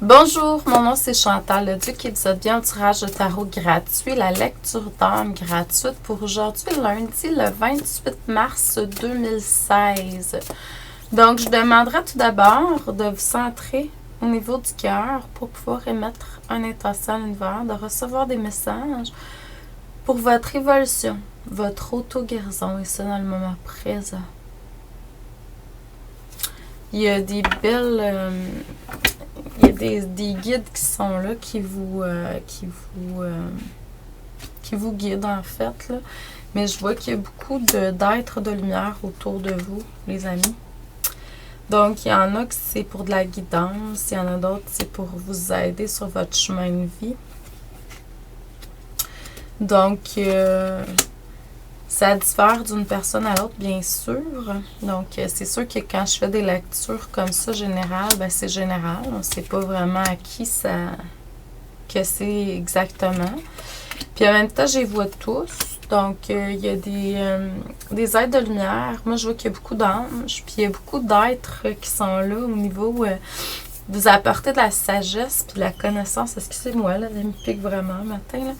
Bonjour, mon nom c'est Chantal Leduc et vous êtes bien au tirage de tarot gratuit, la lecture d'âme gratuite pour aujourd'hui, lundi le 28 mars 2016. Donc, je demanderai tout d'abord de vous centrer au niveau du cœur pour pouvoir émettre un intention à l'univers, de recevoir des messages pour votre évolution, votre auto-guérison et ça dans le moment présent. Il y a des belles... il y a des guides qui sont là, qui vous guident en fait. Là. Mais je vois qu'il y a beaucoup d'êtres de lumière autour de vous, les amis. Donc, il y en a que c'est pour de la guidance, il y en a d'autres c'est pour vous aider sur votre chemin de vie. Donc, ça diffère d'une personne à l'autre, bien sûr. Donc, c'est sûr que quand je fais des lectures comme ça, générales, ben c'est général. On ne sait pas vraiment à qui ça que c'est exactement. Puis en même temps, je les vois tous. Donc, il y a des êtres de lumière. Moi, je vois qu'il y a beaucoup d'anges. Puis il y a beaucoup d'êtres qui sont là au niveau... vous apporter de la sagesse puis de la connaissance. Excusez-moi, là, elle me pique vraiment le matin, là.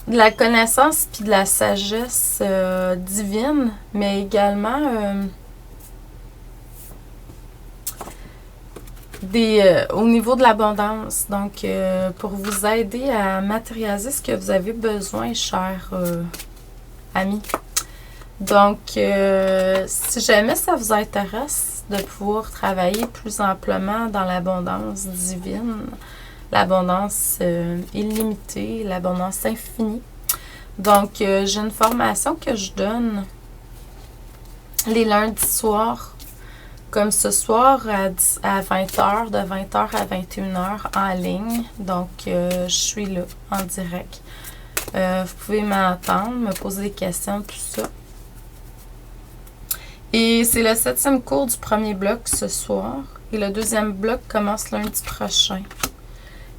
De la connaissance puis de la sagesse divine, mais également au niveau de l'abondance. Donc, pour vous aider à matérialiser ce que vous avez besoin, chers amis. Donc, si jamais ça vous intéresse de pouvoir travailler plus amplement dans l'abondance divine, l'abondance illimitée, l'abondance infinie. Donc, j'ai une formation que je donne les lundis soirs, comme ce soir à 20h, de 20h à 21h en ligne. Donc, je suis là, en direct. Vous pouvez m'entendre, me poser des questions, tout ça. Et c'est le 7e cours du premier bloc ce soir. Et le 2e bloc commence lundi prochain.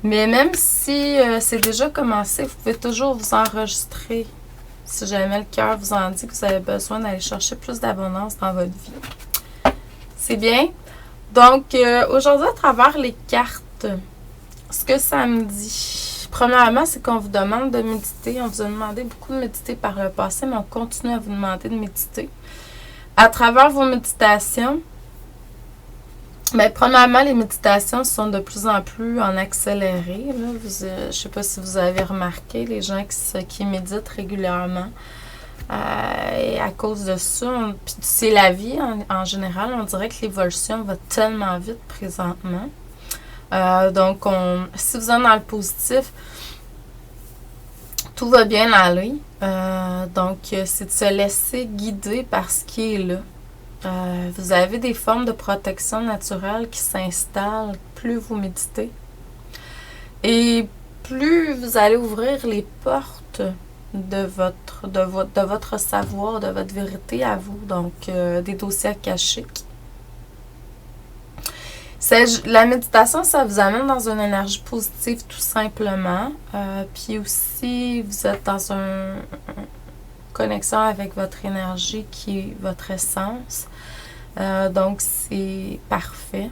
Mais même si c'est déjà commencé, vous pouvez toujours vous enregistrer. Si jamais le cœur vous en dit que vous avez besoin d'aller chercher plus d'abondance dans votre vie. C'est bien. Donc, aujourd'hui, à travers les cartes, ce que ça me dit. Premièrement, c'est qu'on vous demande de méditer. On vous a demandé beaucoup de méditer par le passé, mais on continue à vous demander de méditer. À travers vos méditations, mais premièrement, les méditations sont de plus en plus en accéléré. Là. Je ne sais pas si vous avez remarqué, les gens qui méditent régulièrement. Et à cause de ça, puis c'est la vie en général, on dirait que l'évolution va tellement vite présentement. Donc, si vous êtes dans le positif, tout va bien aller. Donc, c'est de se laisser guider par ce qui est là. Vous avez des formes de protection naturelle qui s'installent plus vous méditez. Et plus vous allez ouvrir les portes de votre savoir, de votre vérité à vous. Donc, des dossiers akashiques. La méditation, ça vous amène dans une énergie positive tout simplement. Puis aussi, vous êtes dans une connexion avec votre énergie qui est votre essence. Donc, c'est parfait.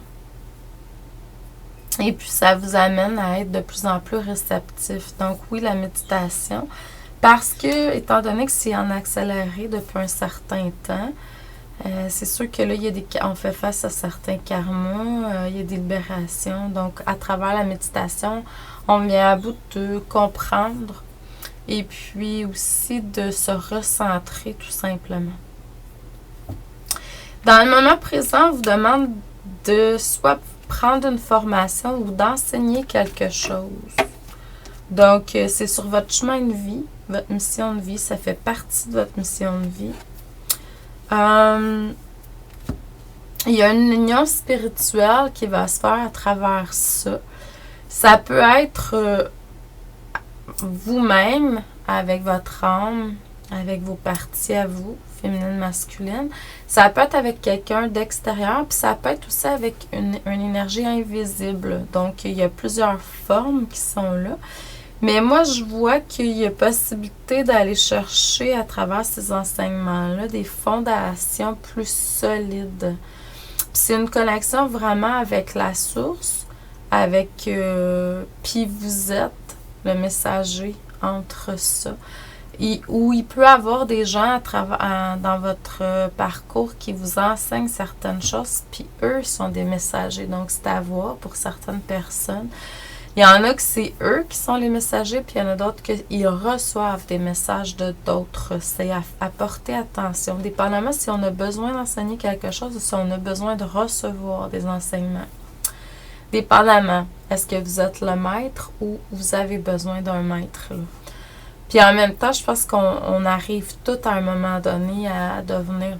Et puis, ça vous amène à être de plus en plus réceptif. Donc, oui, la méditation. Parce que, étant donné que c'est en accéléré depuis un certain temps, c'est sûr que là, on fait face à certains karmas, il y a des libérations. Donc, à travers la méditation, on vient à bout de comprendre et puis aussi de se recentrer tout simplement. Dans le moment présent, on vous demande de soit prendre une formation ou d'enseigner quelque chose. Donc, c'est sur votre chemin de vie, votre mission de vie, ça fait partie de votre mission de vie. Il y a une union spirituelle qui va se faire à travers ça. Ça peut être vous-même, avec votre âme, avec vos parties à vous, féminine, masculine. Ça peut être avec quelqu'un d'extérieur, puis ça peut être aussi avec une énergie invisible. Donc, il y a plusieurs formes qui sont là. Mais moi, je vois qu'il y a possibilité d'aller chercher à travers ces enseignements-là des fondations plus solides. C'est une connexion vraiment avec la source, avec... puis vous êtes le messager entre ça. Où il peut y avoir des gens dans votre parcours qui vous enseignent certaines choses, puis eux sont des messagers. Donc, c'est à voir pour certaines personnes. Il y en a que c'est eux qui sont les messagers, puis il y en a d'autres qui reçoivent des messages de d'autres. C'est à porter attention, dépendamment si on a besoin d'enseigner quelque chose ou si on a besoin de recevoir des enseignements. Dépendamment, est-ce que vous êtes le maître ou vous avez besoin d'un maître, là? Puis en même temps, je pense qu'on arrive tout à un moment donné à devenir,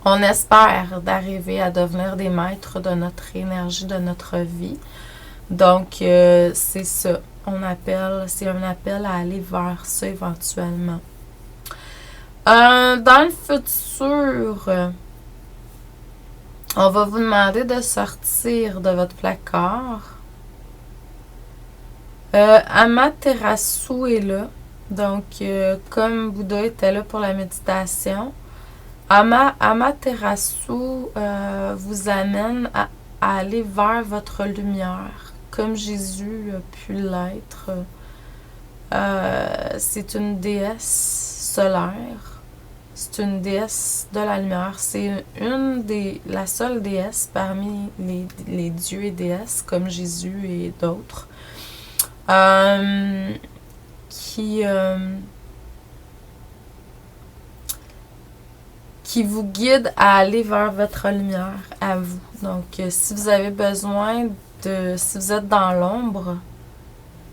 on espère d'arriver à devenir des maîtres de notre énergie, de notre vie. Donc, c'est ça. C'est un appel à aller vers ça éventuellement. Dans le futur, on va vous demander de sortir de votre placard. Amaterasu est là. Donc, comme Bouddha était là pour la méditation, Amaterasu vous amène à aller vers votre lumière, comme Jésus a pu l'être. C'est une déesse solaire. C'est une déesse de la lumière. C'est la seule déesse parmi les dieux et déesses, comme Jésus et d'autres. Qui vous guide à aller vers votre lumière, à vous. Donc, si vous avez besoin si vous êtes dans l'ombre,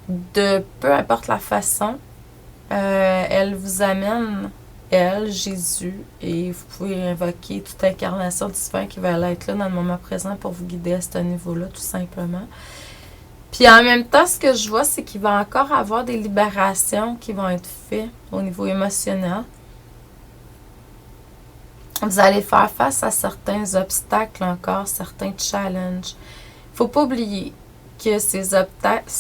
de peu importe la façon, elle vous amène, Jésus, et vous pouvez invoquer toute incarnation divine qui va être là dans le moment présent pour vous guider à ce niveau-là, tout simplement. Puis en même temps, ce que je vois, c'est qu'il va encore avoir des libérations qui vont être faites au niveau émotionnel. Vous allez faire face à certains obstacles encore, certains challenges. Il ne faut pas oublier que ces obstacles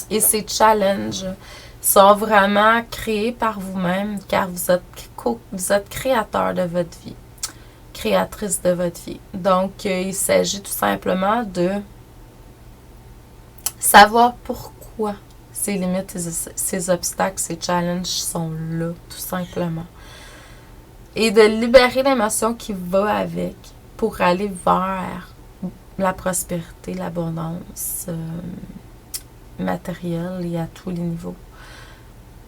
et ces challenges sont vraiment créés par vous-même, car vous êtes créateur de votre vie. Créatrice de votre vie. Donc, il s'agit tout simplement de savoir pourquoi ces limites, ces obstacles, ces challenges sont là, tout simplement. Et de libérer l'émotion qui va avec pour aller vers la prospérité, l'abondance matérielle et à tous les niveaux.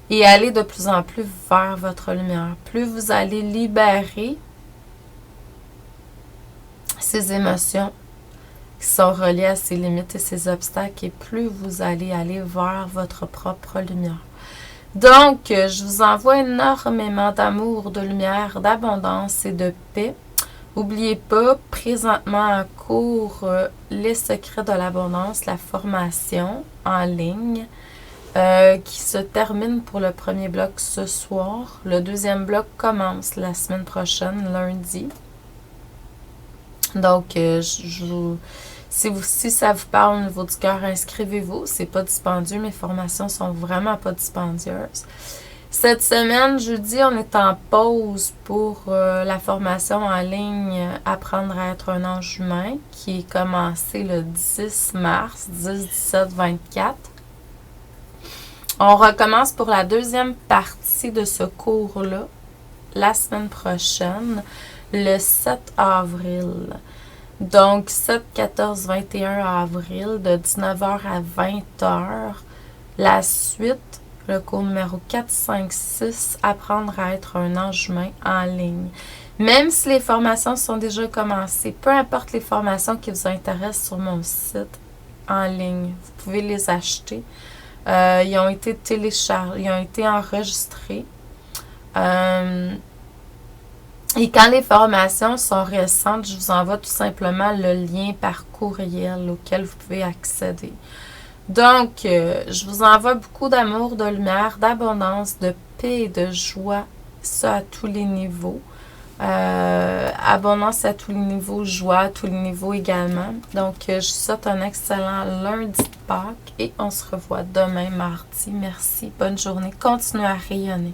Et aller de plus en plus vers votre lumière. Plus vous allez libérer ces émotions qui sont reliées à ces limites et ces obstacles, et plus vous allez aller vers votre propre lumière. Donc, je vous envoie énormément d'amour, de lumière, d'abondance et de paix. N'oubliez pas, présentement en cours, les secrets de l'abondance, la formation en ligne, qui se termine pour le premier bloc ce soir. Le deuxième bloc commence la semaine prochaine, lundi. Donc, si ça vous parle au niveau du cœur, inscrivez-vous. C'est pas dispendieux. Mes formations sont vraiment pas dispendieuses. Cette semaine, jeudi, on est en pause pour la formation en ligne Apprendre à être un ange humain qui est commencée le 10 mars, 10, 17, 24. On recommence pour la deuxième partie de ce cours-là la semaine prochaine, le 7 avril. Donc, 7, 14, 21 avril, de 19h à 20h. La suite, le cours numéro 4, 5, 6, Apprendre à être un ange humain en ligne. Même si les formations sont déjà commencées, peu importe les formations qui vous intéressent sur mon site en ligne, vous pouvez les acheter. Ils ont été téléchargés, ils ont été enregistrés. Et quand les formations sont récentes, je vous envoie tout simplement le lien par courriel auquel vous pouvez accéder. Donc, je vous envoie beaucoup d'amour, de lumière, d'abondance, de paix et de joie, ça à tous les niveaux. Abondance à tous les niveaux, joie à tous les niveaux également. Donc, je vous souhaite un excellent lundi de Pâques et on se revoit demain mardi. Merci, bonne journée, continuez à rayonner.